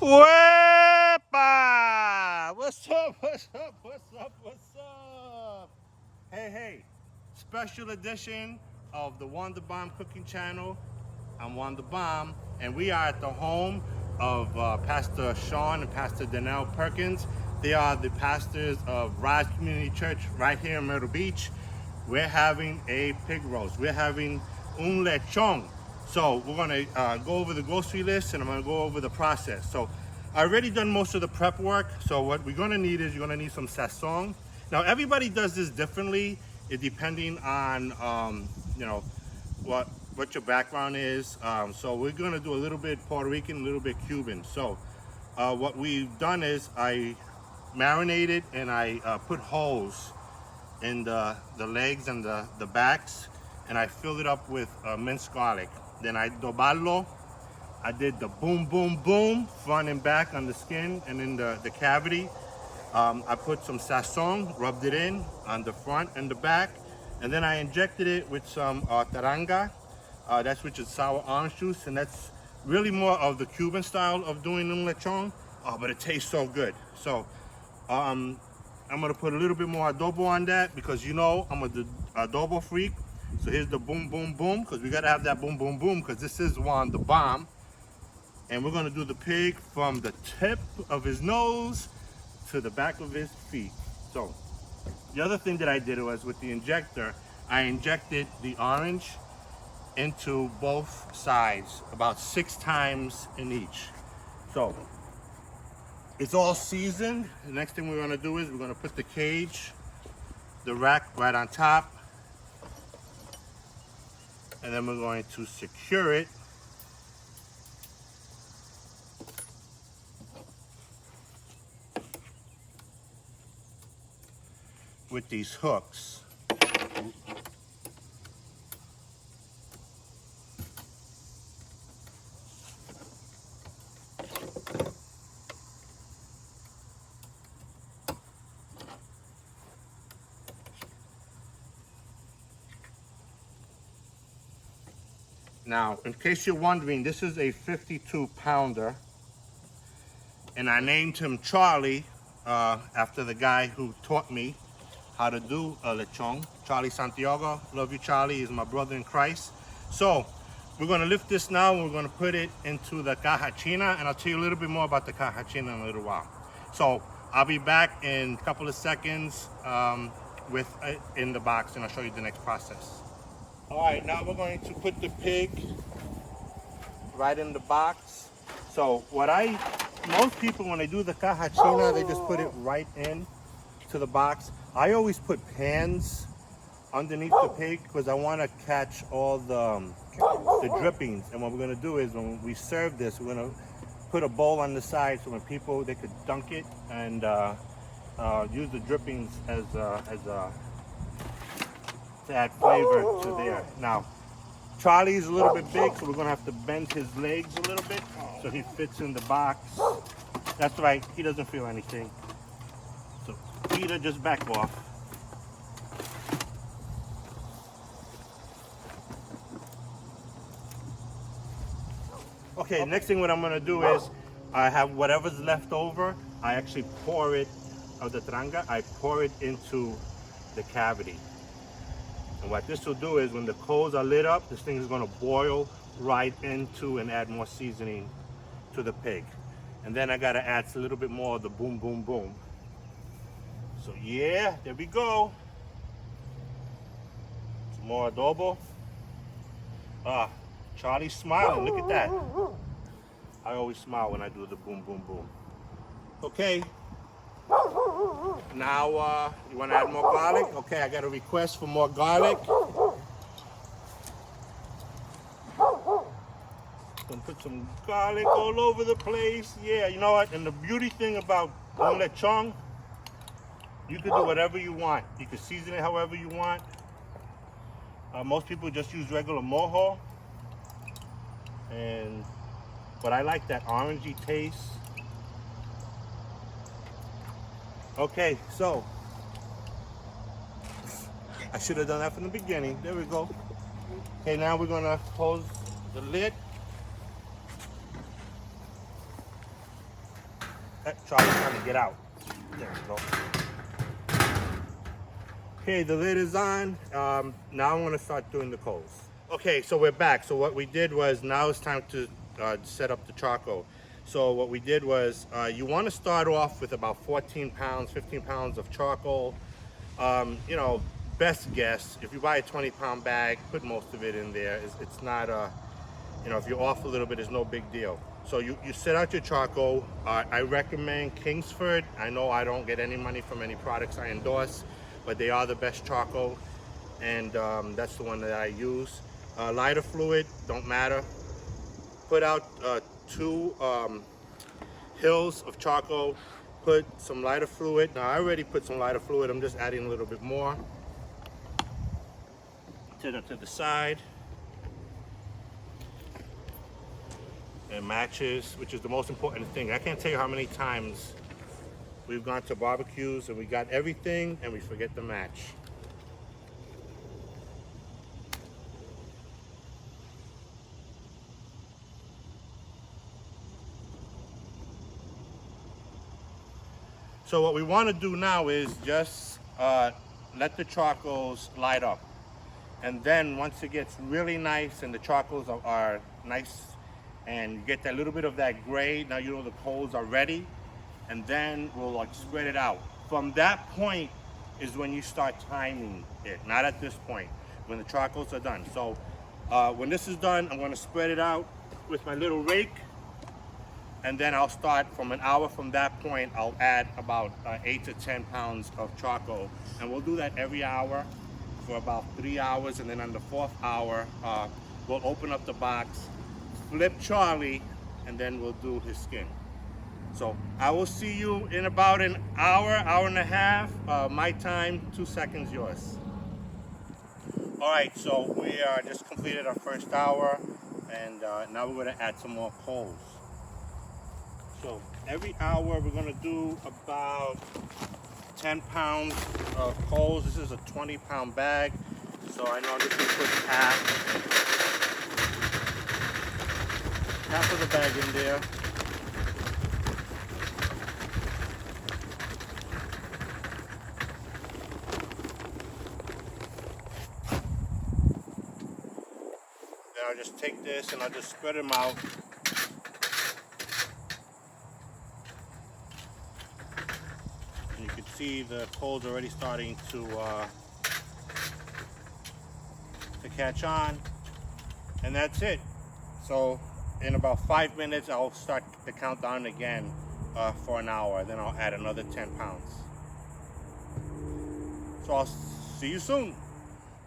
Wepa! What's up? What's up? What's up? What's up? Hey, special edition of the Wonder Bomb Cooking Channel. I'm Wonder Bomb, and we are at the home of Pastor Sean and Pastor Donnell Perkins. They are the pastors of Rise Community Church right here in Myrtle Beach. We're having a pig roast. We're having un lechon. So we're gonna go over the grocery list and I'm gonna go over the process. So I already done most of the prep work. So what we're gonna need is you're gonna need some sazon. Now everybody does this differently, depending on you know what your background is. So we're gonna do a little bit Puerto Rican, a little bit Cuban. So what we've done is I marinated and I put holes in the legs and the backs, and I filled it up with minced garlic. Then I dobarlo. I did the boom, boom, boom, front and back on the skin and in the cavity. I put some sazon, rubbed it in on the front and the back, and then I injected it with some taranga, that's which is sour orange juice, and that's really more of the Cuban style of doing un lechon, but it tastes so good. So I'm gonna put a little bit more adobo on that because you know I'm a adobo freak. So here's the boom, boom, boom, because we gotta have that boom, boom, boom, because this is the bomb. And we're gonna do the pig from the tip of his nose to the back of his feet. So the other thing that I did was with the injector, I injected the orange into both sides about 6 times in each. So it's all seasoned. The next thing we're gonna do is we're gonna put the cage, the rack right on top, and then we're going to secure it with these hooks. Now, in case you're wondering, this is a 52-pounder, and I named him Charlie after the guy who taught me how to do a lechon, Charlie Santiago. Love you, Charlie. He's my brother in Christ. So we're gonna lift this now and we're gonna put it into the Caja China, and I'll tell you a little bit more about the Caja China in a little while. So I'll be back in a couple of seconds with it in the box, and I'll show you the next process. All right, now we're going to put the pig right in the box. So most people when they do the Caja China, they just put it right in to the box. I always put pans underneath the pig because I want to catch all the drippings. And what we're going to do is when we serve this, we're going to put a bowl on the side so when people, they could dunk it and use the drippings as to add flavor to there. Now, Charlie's a little bit big, so we're gonna have to bend his legs a little bit so he fits in the box. That's right, he doesn't feel anything. So Peter, just back off. Okay, next thing what I'm gonna do is, I have whatever's left over, I actually pour it, of the tranga, I pour it into the cavity. And what this will do is when the coals are lit up, this thing is gonna boil right into and add more seasoning to the pig. And then I gotta add a little bit more of the boom, boom, boom. So yeah, there we go. Some more adobo. Charlie's smiling, look at that. I always smile when I do the boom, boom, boom. Okay. Now, you want to add more garlic? Okay, I got a request for more garlic. Gonna put some garlic all over the place. Yeah, you know what? And the beauty thing about un lechon, you can do whatever you want. You can season it however you want. Most people just use regular mojo, but I like that orangey taste. Okay, so I should have done that from the beginning. There we go. Okay, now we're gonna close the lid. That charcoal's trying to get out. There we go. Okay, the lid is on. Now I'm gonna start doing the coals. Okay, so we're back. So what we did was, now it's time to set up the charcoal. So what we did was, you want to start off with about 14 pounds, 15 pounds of charcoal. You know, best guess, if you buy a 20-pound bag, put most of it in there. It's not, you know, if you're off a little bit, it's no big deal. So you set out your charcoal. I recommend Kingsford. I know I don't get any money from any products I endorse, but they are the best charcoal, and that's the one that I use. Lighter fluid, don't matter. Put out 2 hills of charcoal. Put some lighter fluid. Now I already put some lighter fluid. I'm just adding a little bit more to the side. And matches, which is the most important thing. I can't tell you how many times we've gone to barbecues and we got everything and we forget the match. So what we want to do now is just let the charcoals light up. And then once it gets really nice and the charcoals are nice and you get that little bit of that gray, now you know the coals are ready. And then we'll like spread it out. From that point is when you start timing it, not at this point, when the charcoals are done. So when this is done, I'm gonna spread it out with my little rake, and then I'll start from an hour from that point. I'll add about 8 to 10 pounds of charcoal, and we'll do that every hour for about 3 hours, and then on the 4th hour, we'll open up the box, flip Charlie, and then we'll do his skin. So I will see you in about an hour, hour and a half. My time, 2 seconds yours. All right, so we just completed our first hour, and now we're gonna add some more coals. So every hour we're gonna do about 10 pounds of coals. This is a 20-pound bag, so I know I'm just gonna put half of the bag in there. Then I'll just take this and I'll just spread them out. And you can see the coals already starting to catch on, and that's it. So in about 5 minutes, I'll start the countdown again for an hour. Then I'll add another 10 pounds. So I'll see you soon.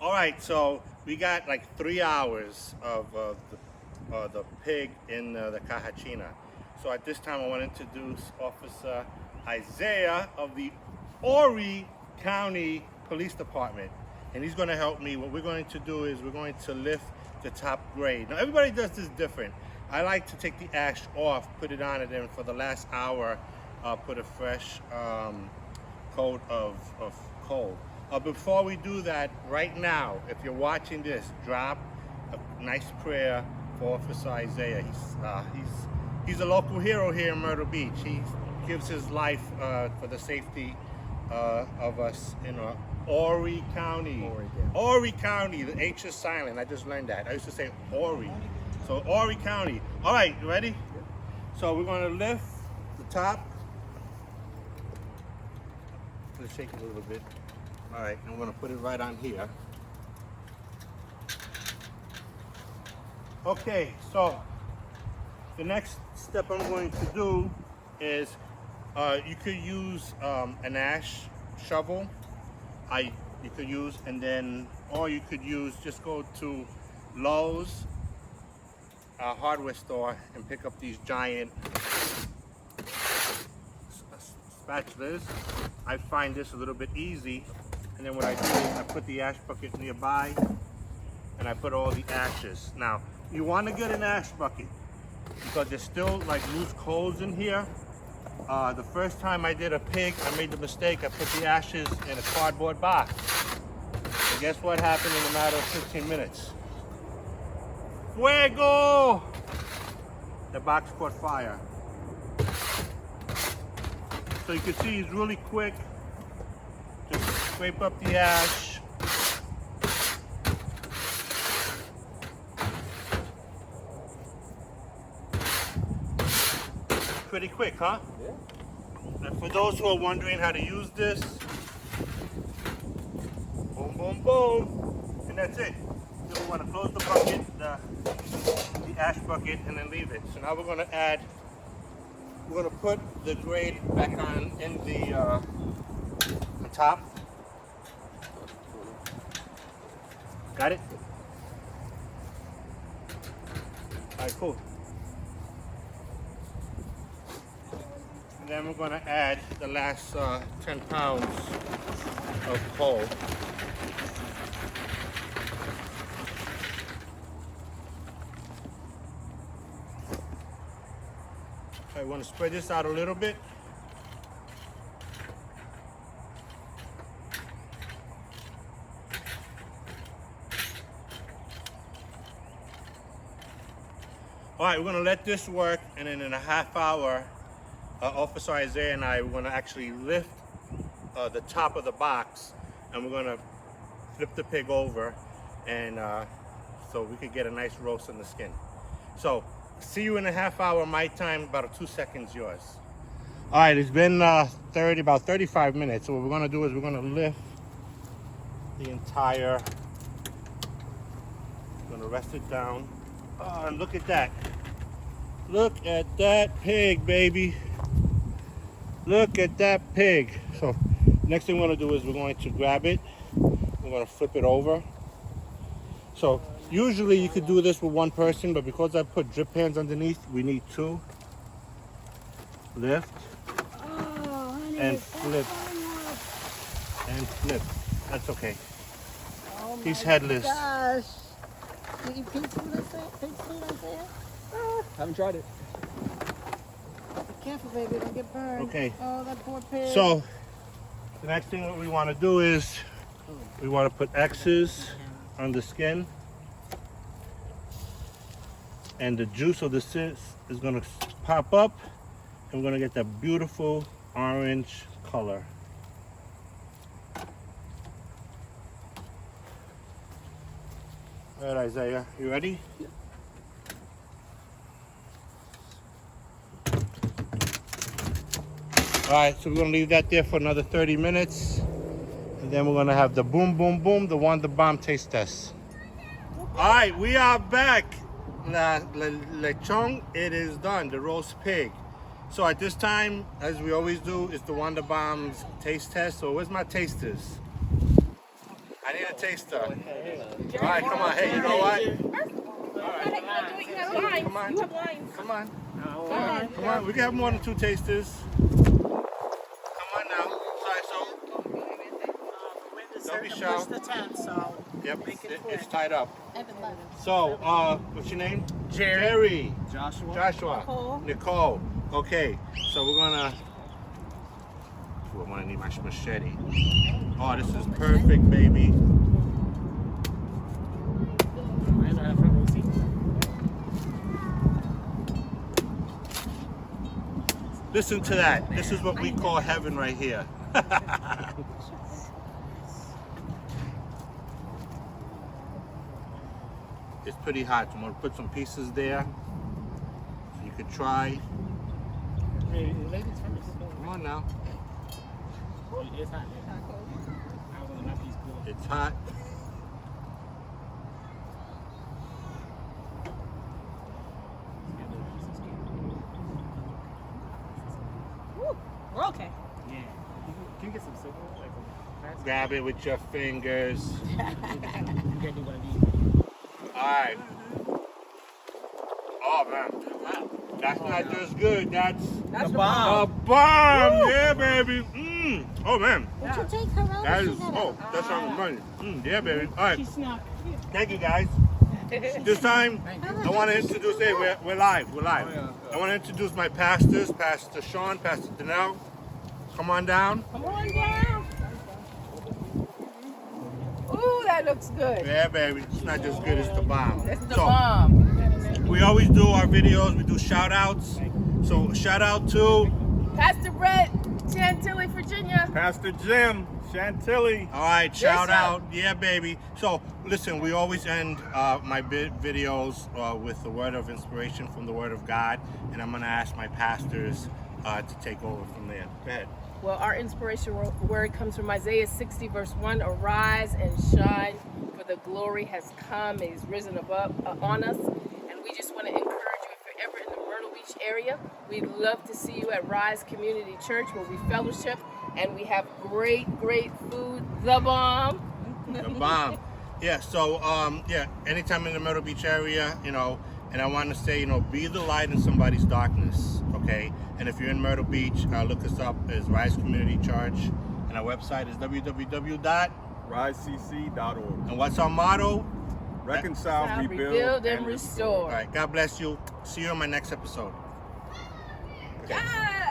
All right, so we got like 3 hours of the pig in the Caja China. So at this time, I want to introduce Officer Isaiah of the Horry County Police Department. And he's going to help me. What we're going to do is we're going to lift the top grade. Now everybody does this different. I like to take the ash off, put it on, and then for the last hour, put a fresh coat of coal. Before we do that, right now, if you're watching this, drop a nice prayer for Officer Isaiah. He's a local hero here in Myrtle Beach. He gives his life for the safety of us in Horry County. Horry County, the H is silent. I just learned that. I used to say Horry. So Horry County. All right, you ready? So we're gonna lift the top. Let's shake it a little bit. All right, I'm gonna put it right on here. Okay, so the next step I'm going to do is you could use an ash shovel. You could use, and then, or you could use, just go to Lowe's hardware store and pick up these giant spatulas. I find this a little bit easy, and then what I do is I put the ash bucket nearby and I put all the ashes. Now, you want to get an ash bucket because there's still like loose coals in here. The first time I did a pig, I made the mistake, I put the ashes in a cardboard box. And guess what happened in a matter of 15 minutes? Fuego! The box caught fire. So you can see he's really quick. Just scrape up the ash. Pretty quick, huh? Yeah. And for those who are wondering how to use this, boom, boom, boom, and that's it. So we want to close the bucket, the ash bucket, and then leave it. So now we're going to add, we're going to put the grate back on in the on top. Got it? All right, cool. And then we're going to add the last 10 pounds of coal. I want to spread this out a little bit. All right, we're going to let this work, and then in a half hour, Officer Isaiah and I, we're going to actually lift the top of the box, and we're going to flip the pig over, and so we could get a nice roast on the skin. So, see you in a half hour my time, about 2 seconds yours. All right, it's been about 35 minutes. So what we're going to do is we're going to lift the entire, we're going to rest it down. Oh, and look at that. Look at that pig, baby. Look at that pig. So next thing we're going to do is we're going to grab it. We're going to flip it over. So usually you could do this with one person, but because I put drip pans underneath, we need two. Lift and flip and flip. That's okay. Oh He's headless. Gosh. Can you pig food like that? Pig food like that? Haven't tried it. Be careful, baby. Don't get burned. Okay. Oh, that poor pig. So the next thing what we want to do is we want to put X's on the skin, and the juice of the cyst is going to pop up, and we're going to get that beautiful orange color. All right, Isaiah, you ready? Yeah. All right, so we're going to leave that there for another 30 minutes. And then we're going to have the boom, boom, boom, the Wonder Bomb taste test. All right, we are back. Lechon, it is done, the roast pig. So at this time, as we always do, it's the Wonder Bomb's taste test. So where's my tasters? I need a taster. All right, come on. Hey, you know what? You have lines. Come on. You have lines. Come on. Go ahead. Come on. We can have more than two tasters. Come on now. Sorry, so don't be shy. Push the tent, so Yep, make it quick. it's tied up. Everybody. So, what's your name? Jerry. Joshua. Joshua. Nicole. Okay, so we're gonna. I'm gonna need my machete. Oh, this is perfect, baby. Listen to that. This is what we call heaven right here. It's pretty hot. I'm gonna put some pieces there so you could try. Come on now. It's hot. Woo, we're okay. Yeah. Can you get some silver? Like Grab it with your fingers. you can't do one of these. Alright. Oh man. That's not just good. That's That's the bomb. a bomb. Yeah, baby. Oh man. Would you take her out? That She is, got oh, that's on money. Yeah, baby. All right. She snuck. Thank you, guys. This time, I want to introduce, hey, we're live. We're live. I want to introduce my pastors, Pastor Sean, Pastor Danelle. Come on down. Come on down. Ooh, that looks good. Yeah, baby. It's not just good, it's the bomb. That's the So, bomb. we always do our videos, we do shout outs. So, shout out to Pastor Brett. Chantilly, Virginia. Pastor Jim, Chantilly. All right, shout Yes, sir. out. Yeah, baby. So, listen, we always end my videos with the word of inspiration from the Word of God. And I'm going to ask my pastors to take over from there. Go ahead. Well, our inspiration word comes from Isaiah 60, verse 1. Arise and shine, for the glory has come. He's risen above on us. And we just want to encourage you, if you're ever in the Myrtle Beach area, we'd love to see you at Rise Community Church, where we fellowship and we have great food. The bomb. The bomb. Yeah, so, anytime in the Myrtle Beach area, and I want to say, be the light in somebody's darkness, okay? And if you're in Myrtle Beach, look us up as Rise Community Church. And our website is RiseCC.org. And what's our motto? Reconcile, Rebuild and restore. All right, God bless you. See you on my next episode. Okay. Yes.